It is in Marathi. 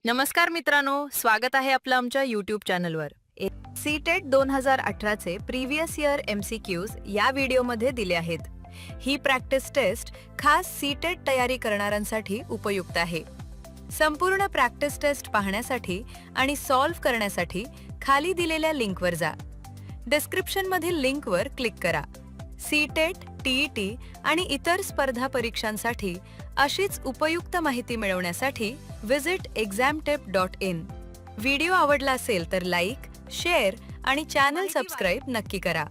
नमस्कार मित्रांनो, स्वागत आहे आपलं आमच्या यूट्यूब चॅनलवर. सीटेट 2018 चे प्रिव्हियस इयर MCQs या व्हिडिओमध्ये दिले आहेत. ही प्रॅक्टिस टेस्ट खास सीटेट तयारी करणाऱ्यांसाठी उपयुक्त आहे. संपूर्ण प्रॅक्टिस टेस्ट पाहण्यासाठी आणि सॉल्व्ह करण्यासाठी खाली दिलेल्या लिंकवर जा. डिस्क्रिप्शनमधील लिंकवर क्लिक करा. सीटेट, TET आणि इतर स्पर्धा परीक्षांसाठी अशीच उपयुक्त माहिती मिळवण्यासाठी विजिट examtip.in. व्हिडिओ आवडला असेल तर लाईक, शेअर आणि चॅनल सबस्क्राईब नक्की करा.